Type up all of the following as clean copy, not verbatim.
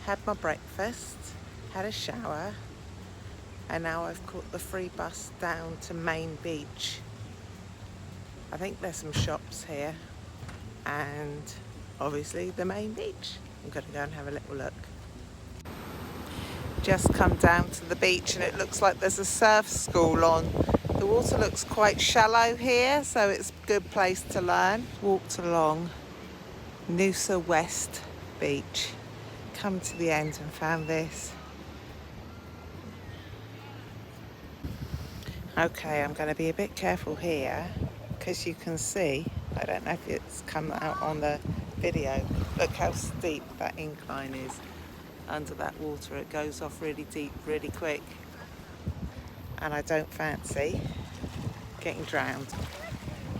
had my breakfast, had a shower, and now I've caught the free bus down to Main Beach. I think there's some shops here and obviously the main beach. I'm going to go and have a little look. Just come down to the beach and it looks like there's a surf school on. The water looks quite shallow here, so it's a good place to learn. Walked along Noosa West Beach, come to the end and found this. Okay, I'm going to be a bit careful here because you can see, I don't know if it's come out on the video, look how steep that incline is under that water. It goes off really deep, really quick, and I don't fancy getting drowned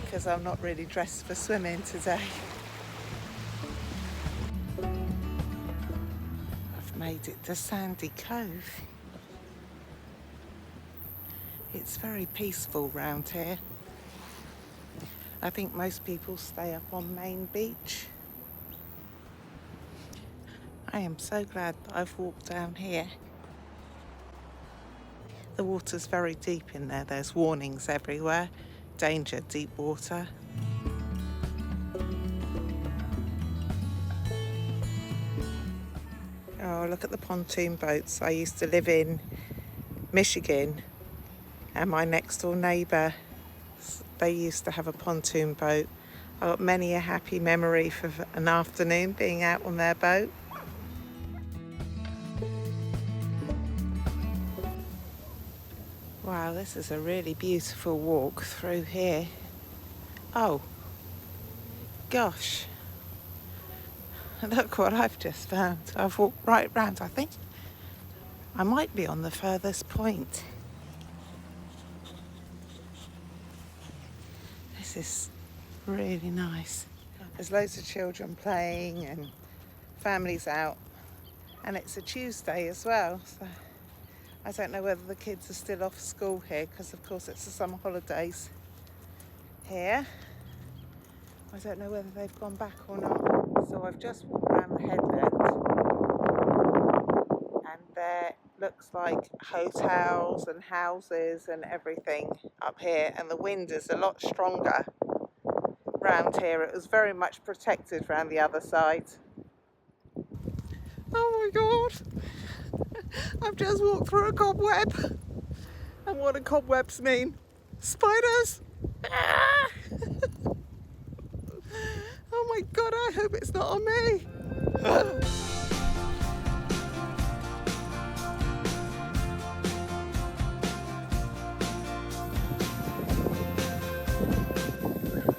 because I'm not really dressed for swimming today. I've made it to Sandy Cove. It's very peaceful round here. I think most people stay up on Main Beach. I am so glad that I've walked down here. The water's very deep in there. There's warnings everywhere. Danger, deep water. Oh, look at the pontoon boats. I used to live in Michigan, and my next door neighbour, they used to have a pontoon boat. I got many a happy memory for an afternoon being out on their boat. Wow, this is a really beautiful walk through here. Oh, gosh. Look what I've just found. I've walked right round. I think I might be on the furthest point. This is really nice. There's loads of children playing and families out, and it's a Tuesday as well, so I don't know whether the kids are still off school here because of course it's the summer holidays here. I don't know whether they've gone back or not. So I've just walked around the headland and there looks like hotels and houses and everything up here, and the wind is a lot stronger round here. It was very much protected around the other side. Oh my god, I've just walked through a cobweb, and what do cobwebs mean? Spiders! Ah! Oh my god, I hope it's not on me.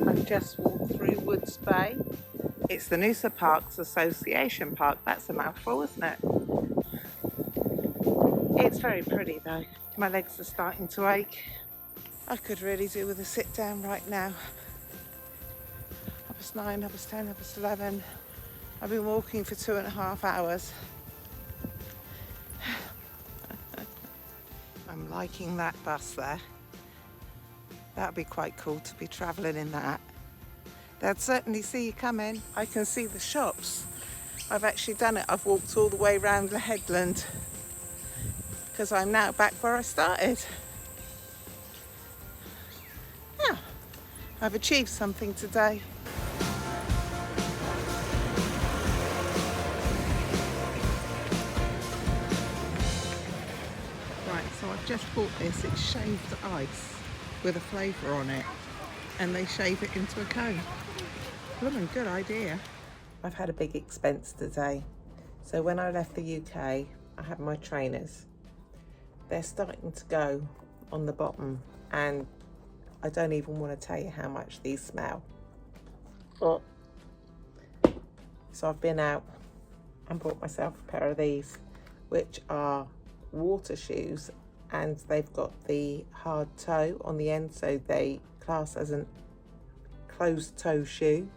I've just walked through Woods Bay. It's the Noosa Parks Association Park. That's a mouthful, isn't it? It's very pretty though. My legs are starting to ache. I could really do with a sit down right now. 9, 10, 11. I've been walking for 2.5 hours. I'm liking that bus there. That'd be quite cool to be travelling in that. They'd certainly see you coming. I can see the shops. I've actually done it. I've walked all the way around the headland because I'm now back where I started. Yeah, I've achieved something today. So I've just bought this. It's shaved ice with a flavour on it, and they shave it into a cone. Blooming good idea. I've had a big expense today. So when I left the UK, I had my trainers. They're starting to go on the bottom, and I don't even want to tell you how much these smell. But so I've been out and bought myself a pair of these, which are water shoes, and they've got the hard toe on the end, so they class as a closed toe shoe.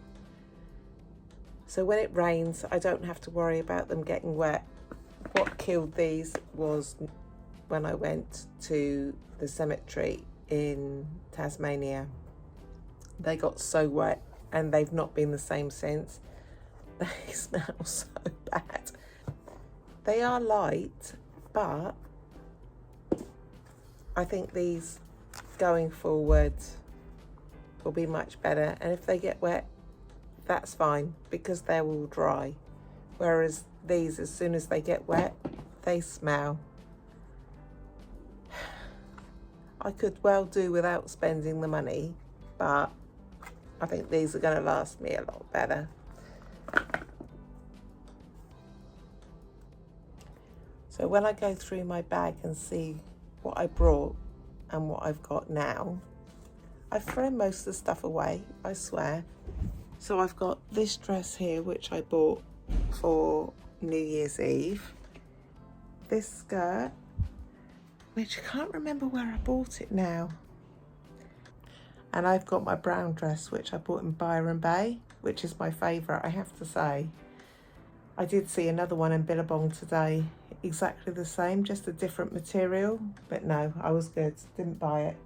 So when it rains, I don't have to worry about them getting wet. What killed these was when I went to the cemetery in Tasmania. They got so wet and they've not been the same since. They smell so bad. They are light, but I think these going forward will be much better. And if they get wet, that's fine because they're all dry. Whereas these, as soon as they get wet, they smell. I could well do without spending the money, but I think these are going to last me a lot better. So when I go through my bag and see what I brought and what I've got now, I've thrown most of the stuff away, I swear. So I've got this dress here, which I bought for New Year's Eve. This skirt, which I can't remember where I bought it now. And I've got my brown dress, which I bought in Byron Bay, which is my favourite, I have to say. I did see another one in Billabong today, exactly the same, just a different material, but no, I was good, didn't buy it.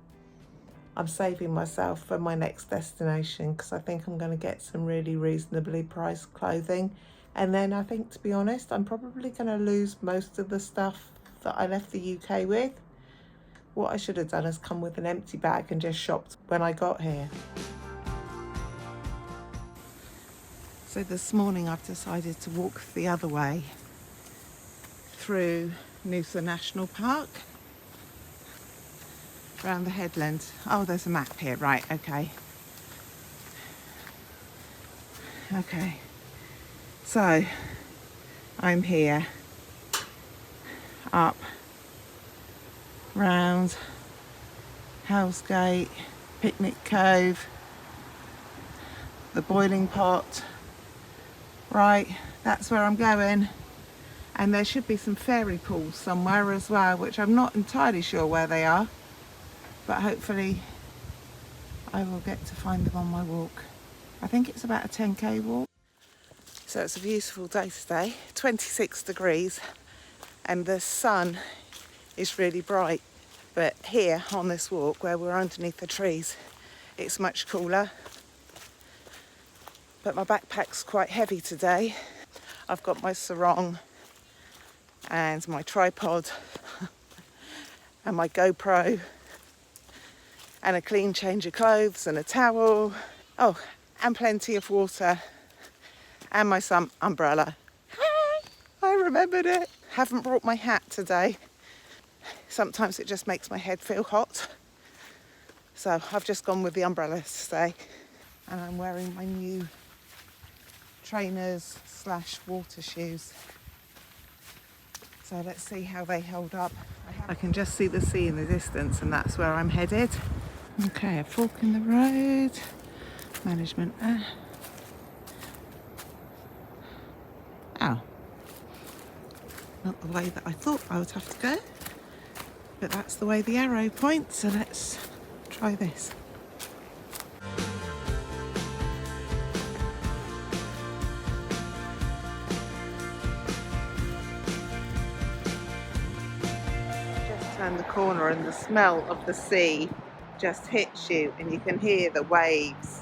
I'm saving myself for my next destination because I think I'm going to get some really reasonably priced clothing. And then I think, to be honest, I'm probably going to lose most of the stuff that I left the UK with. What I should have done is come with an empty bag and just shopped when I got here. So this morning I've decided to walk the other way through Noosa National Park, around the headland. Oh, there's a map here, right, okay. Okay, so I'm here, up, round, Hell's Gate, Picnic Cove, the Boiling Pot. Right, that's where I'm going. And there should be some fairy pools somewhere as well, which I'm not entirely sure where they are, but hopefully I will get to find them on my walk. I think it's about a 10k walk. So it's a beautiful day today, 26 degrees, and the sun is really bright. But here on this walk, where we're underneath the trees, it's much cooler. But my backpack's quite heavy today. I've got my sarong and my tripod and my GoPro and a clean change of clothes and a towel. Oh, and plenty of water and my umbrella. I remembered it. Haven't brought my hat today. Sometimes it just makes my head feel hot. So I've just gone with the umbrella today. And I'm wearing my new trainers / water shoes. So let's see how they hold up. I can just see the sea in the distance, and that's where I'm headed. Okay, a fork in the road. Management. Oh. Not the way that I thought I would have to go. But that's the way the arrow points, so let's try this. Turn the corner and the smell of the sea just hits you and you can hear the waves.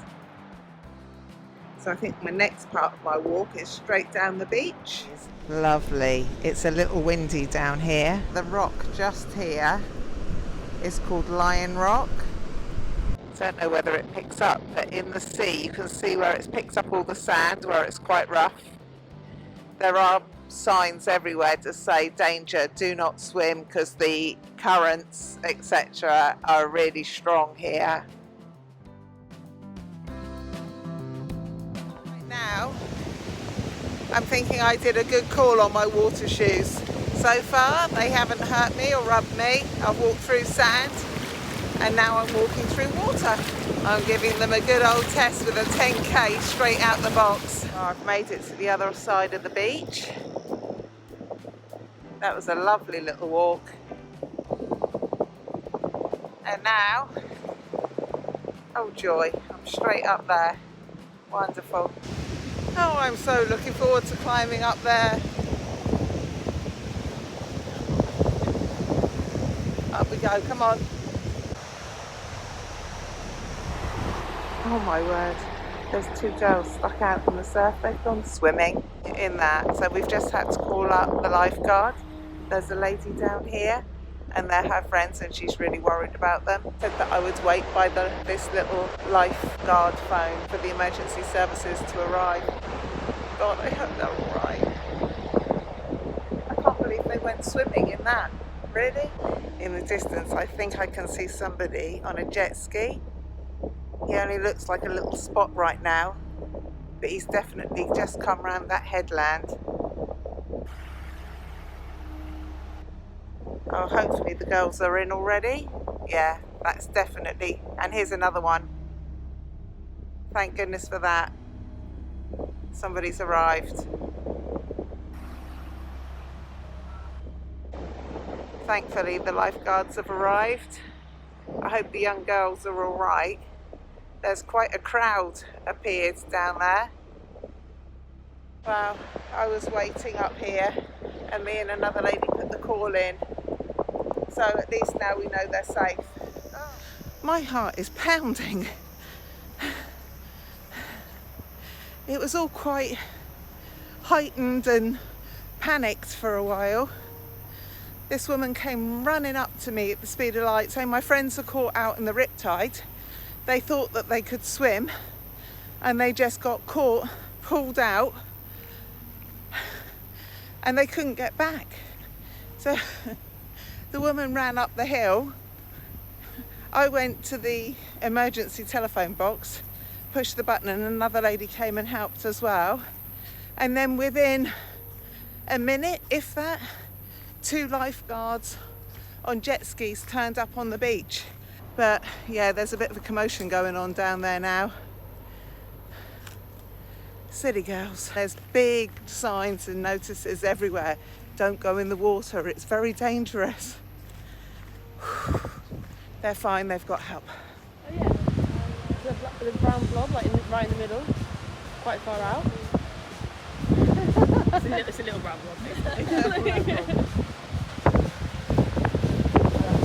So I think my next part of my walk is straight down the beach. It's lovely. It's a little windy down here. The rock just here is called Lion Rock. I don't know whether it picks up, but in the sea you can see where it's picked up all the sand, where it's quite rough. There are signs everywhere to say danger, do not swim because the currents etc. are really strong here. Right now I'm thinking I did a good call on my water shoes. So far they haven't hurt me or rubbed me. I've walked through sand and now I'm walking through water. I'm giving them a good old test with a 10k straight out the box. Oh, I've made it to the other side of the beach. That was a lovely little walk. And now, oh joy, I'm straight up there. Wonderful. Oh, I'm so looking forward to climbing up there. Up we go, come on. Oh my word. There's two girls stuck out in the surf. They've gone swimming in that. So we've just had to call up the lifeguard. There's a lady down here and they're her friends and she's really worried about them. Said that I would wait by this little lifeguard phone for the emergency services to arrive. God, I hope they're all right. I can't believe they went swimming in that. Really? In the distance, I think I can see somebody on a jet ski. He only looks like a little spot right now, but he's definitely just come round that headland. Oh, hopefully the girls are in already. Yeah, that's definitely. And here's another one. Thank goodness for that. Somebody's arrived. Thankfully, the lifeguards have arrived. I hope the young girls are all right. There's quite a crowd appeared down there. Well, I was waiting up here and me and another lady put the call in. So at least now we know they're safe. Oh. My heart is pounding. It was all quite heightened and panicked for a while. This woman came running up to me at the speed of light saying my friends are caught out in the riptide. They thought that they could swim and they just got caught, pulled out, and they couldn't get back. So the woman ran up the hill. I went to the emergency telephone box, pushed the button, and another lady came and helped as well. And then within a minute, if that, 2 lifeguards on jet skis turned up on the beach. But yeah, there's a bit of a commotion going on down there now. Silly girls. There's big signs and notices everywhere. Don't go in the water, it's very dangerous. They're fine, they've got help. Oh yeah, the brown blob, like right in the middle, quite far out. It's a little brown blob. Let's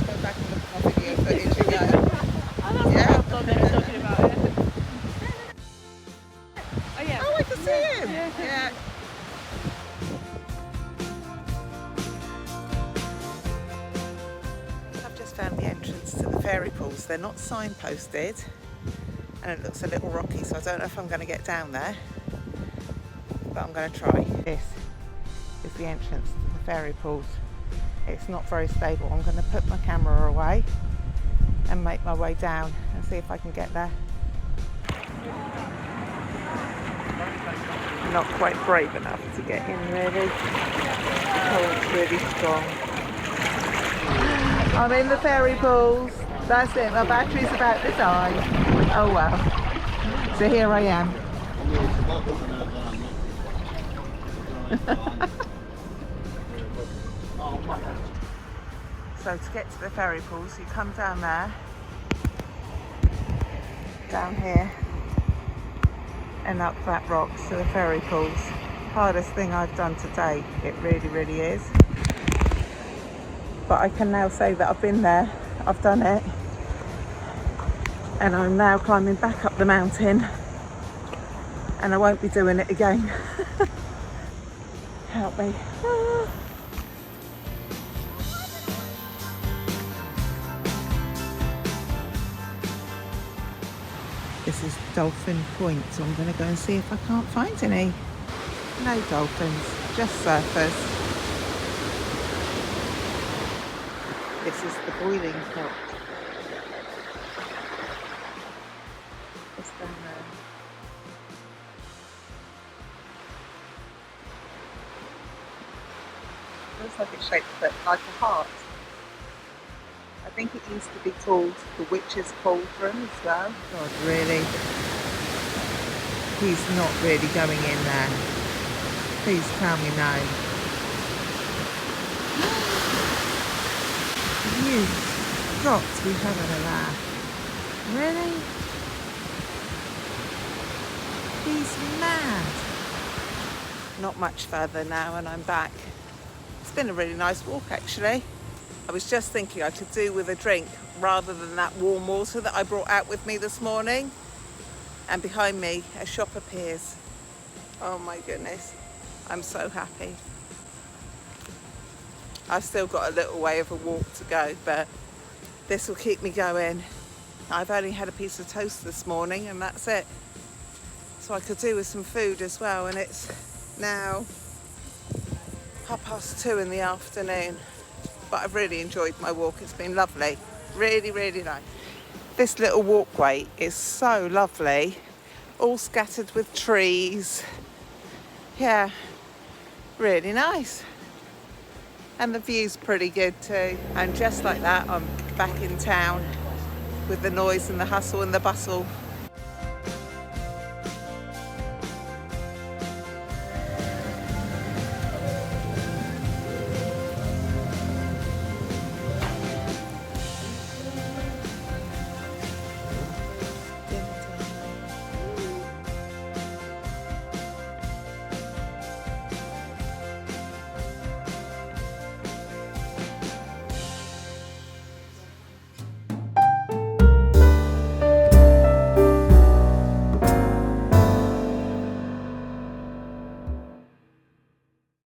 go back and look at my video footage again. Oh, that's the brown blob they were talking about. Oh yeah. Oh, I can see him. Yeah. I've just found the entrance to the fairy pools. They're not signposted and it looks a little rocky, so I don't know if I'm going to get down there, but I'm going to try. This is the entrance to the fairy pools. It's not very stable. I'm going to put my camera away and make my way down and see if I can get there. Not quite brave enough to get in really. Oh, it's really strong. I'm in the fairy pools. That's it, my battery's about to die. Oh well. So here I am. So to get to the fairy pools, you come down there, down here, and up that rock to the fairy pools. Hardest thing I've done to date, it really, really is. But I can now say that I've been there, I've done it, and I'm now climbing back up the mountain, and I won't be doing it again. Help me. Ah. This is Dolphin Point, so I'm going to go and see if I can't find any. No dolphins, just surfers. This is the boiling pot. It's down there. Looks like it's shaped like a heart. I think it used to be called the Witch's Cauldron as well. God, really? He's not really going in there. Please tell me no. You've got to be having a laugh. Really? He's mad. Not much further now and I'm back. It's been a really nice walk actually. I was just thinking I could do with a drink rather than that warm water that I brought out with me this morning. and behind me a shop appears. Oh my goodness, I'm so happy. I've still got a little way of a walk to go, but this will keep me going. I've only had a piece of toast this morning and that's it. So I could do with some food as well, and it's now 2:30 in the afternoon. But I've really enjoyed my walk. It's been lovely. Really, really nice. This little walkway is so lovely. All scattered with trees. Yeah, really nice. And the view's pretty good too. And just like that, I'm back in town with the noise and the hustle and the bustle